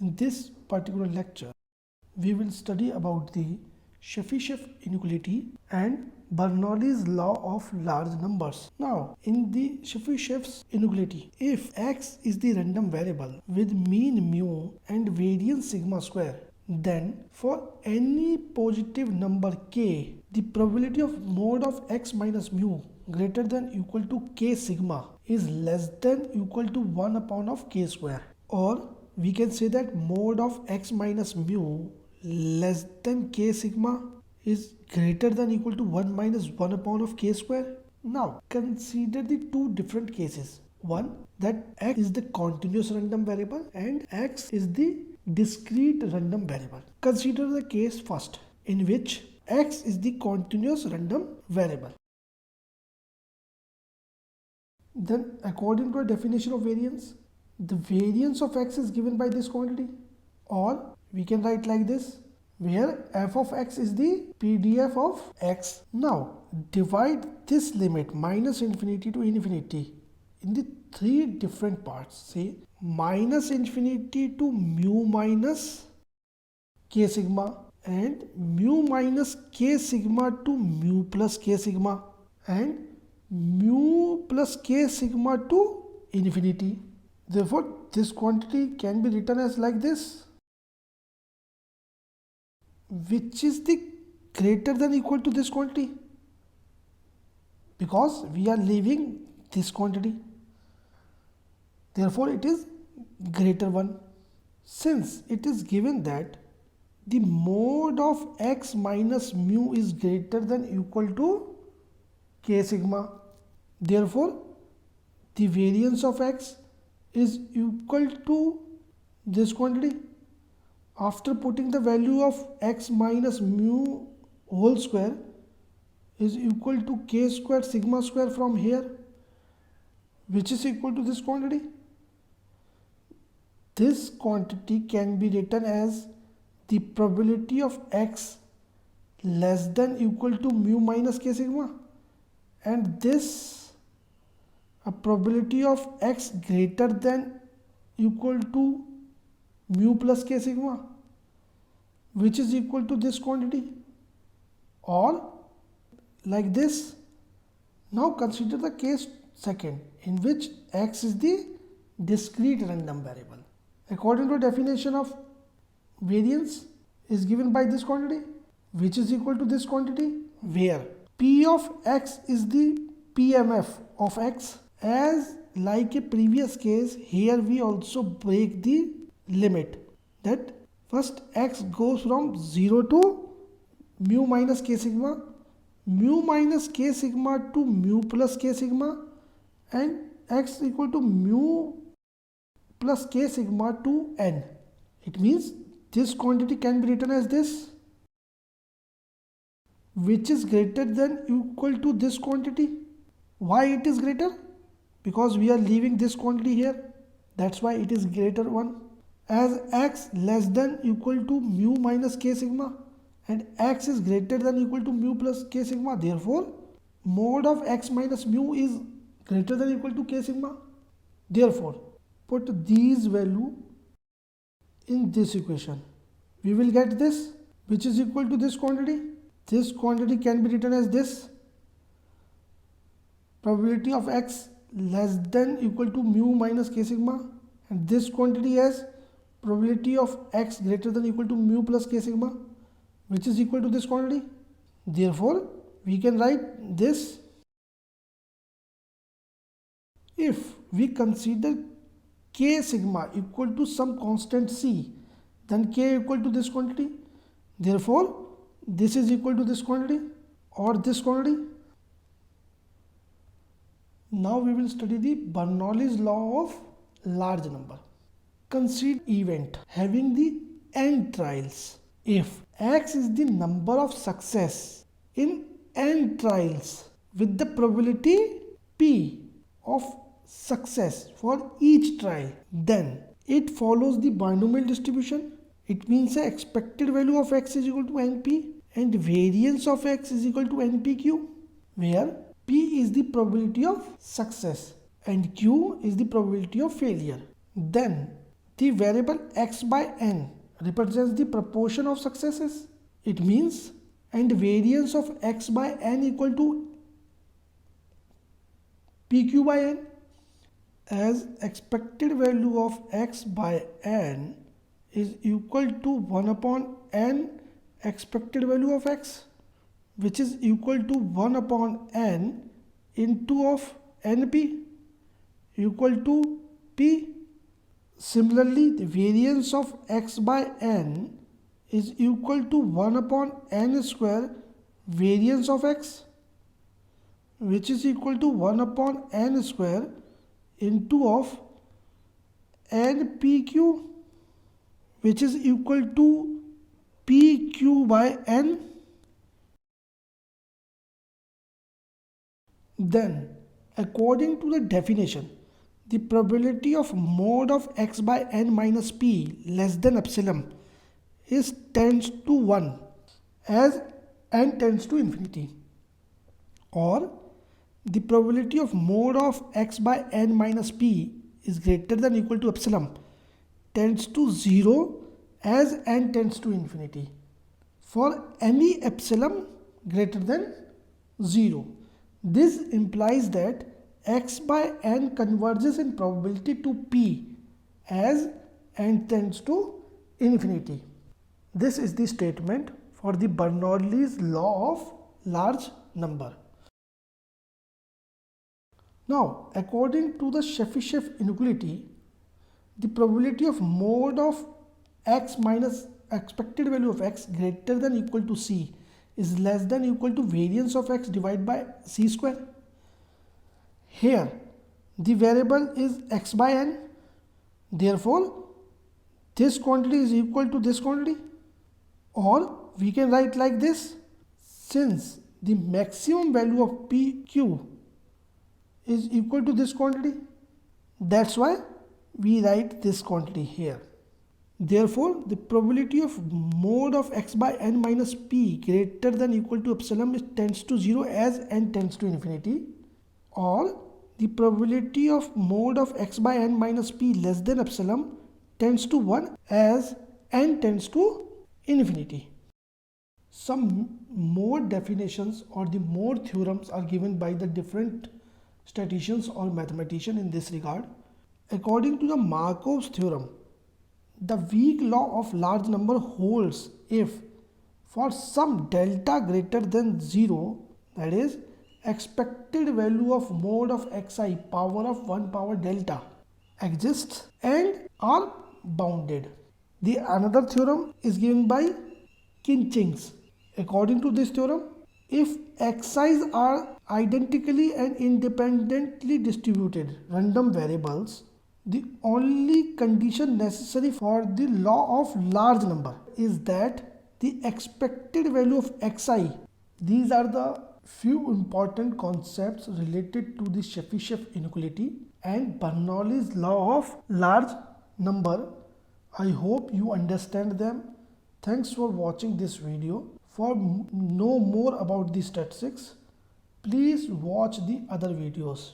In this particular lecture, we will study about the Chebyshev inequality and Bernoulli's law of large numbers. Now, in the Chebyshev's inequality, if x is the random variable with mean mu and variance sigma square, then for any positive number k, the probability of mod of x minus mu greater than equal to k sigma is less than equal to 1 upon of k square. Or we can say that mod of x minus mu less than k sigma is greater than equal to 1 minus 1 upon of k square. Now consider the two different cases. One, that x is the continuous random variable and x is the discrete random variable. Consider the case first in which x is the continuous random variable. Then according to a definition of variance, the variance of x is given by this quantity, or we can write like this, where f of x is the PDF of x. Now divide this limit minus infinity to infinity in the three different parts. Say minus infinity to mu minus k sigma, and mu minus k sigma to mu plus k sigma, and mu plus k sigma to infinity. Therefore, this quantity can be written as like this, which is the greater than equal to this quantity, because we are leaving this quantity. Therefore, it is greater one. Since it is given that the mod of x minus mu is greater than equal to k sigma, therefore the variance of x is equal to this quantity. After putting the value of x minus mu whole square is equal to k square sigma square from here, which is equal to this quantity. This quantity can be written as the probability of x less than equal to mu minus k sigma, and this a probability of x greater than equal to mu plus k sigma, which is equal to this quantity, or like this. Now consider the case second in which x is the discrete random variable. According to definition of variance is given by this quantity, which is equal to this quantity, where p of x is the PMF of x. As like a previous case, here we also break the limit, that first x goes from 0 to mu minus k sigma, mu minus k sigma to mu plus k sigma, and x equal to mu plus k sigma to n. It means this quantity can be written as this, which is greater than equal to this quantity. Why it is greater? Because we are leaving this quantity here, that's why it is greater one. As x less than equal to mu minus k sigma and x is greater than equal to mu plus k sigma, therefore mod of x minus mu is greater than equal to k sigma. Therefore put these value in this equation, we will get this, which is equal to this quantity. This quantity can be written as this, probability of x less than equal to mu minus k sigma, and this quantity as probability of x greater than equal to mu plus k sigma, which is equal to this quantity. Therefore we can write this. If we consider k sigma equal to some constant c, then k equal to this quantity. Therefore this is equal to this quantity or this quantity. Now we will study the Bernoulli's law of large number. Consider event having the n trials. If x is the number of success in n trials with the probability p of success for each trial, then it follows the binomial distribution. It means the expected value of x is equal to np and variance of x is equal to npq, where p is the probability of success and q is the probability of failure. Then the variable x by n represents the proportion of successes. It means, and variance of x by n equal to pq by n, as expected value of x by n is equal to 1 upon n expected value of x, which is equal to 1 upon n into of np equal to p. Similarly, the variance of x by n is equal to 1 upon n square variance of x, which is equal to 1 upon n square into of npq, which is equal to pq by n. Then, according to the definition, the probability of mod of x by n minus p less than epsilon is tends to 1 as n tends to infinity, or the probability of mod of x by n minus p is greater than or equal to epsilon tends to 0 as n tends to infinity for any epsilon greater than 0. This implies that x by n converges in probability to p as n tends to infinity. This is the statement for the Bernoulli's law of large number. Now, according to the Chebyshev inequality, the probability of mod of x minus expected value of x greater than or equal to c is less than or equal to variance of x divided by c square. Here, the variable is x by n. Therefore, this quantity is equal to this quantity. Or we can write like this: since the maximum value of pq is equal to this quantity, that's why we write this quantity here. Therefore, the probability of mod of x by n minus p greater than or equal to epsilon tends to 0 as n tends to infinity, or the probability of mod of x by n minus p less than epsilon tends to 1 as n tends to infinity. Some more definitions or the more theorems are given by the different statisticians or mathematicians in this regard. According to the Markov's theorem, the weak law of large number holds if for some delta greater than 0, that is expected value of mod of xi power of 1 power delta exists and are bounded. The another theorem is given by Kinchings. According to this theorem, if xi's are identically and independently distributed random variables, the only condition necessary for the law of large number is that the expected value of xi. These are the few important concepts related to the Chebyshev inequality and Bernoulli's law of large number. I hope you understand them. Thanks for watching this video. For know more about the statistics, please watch the other videos.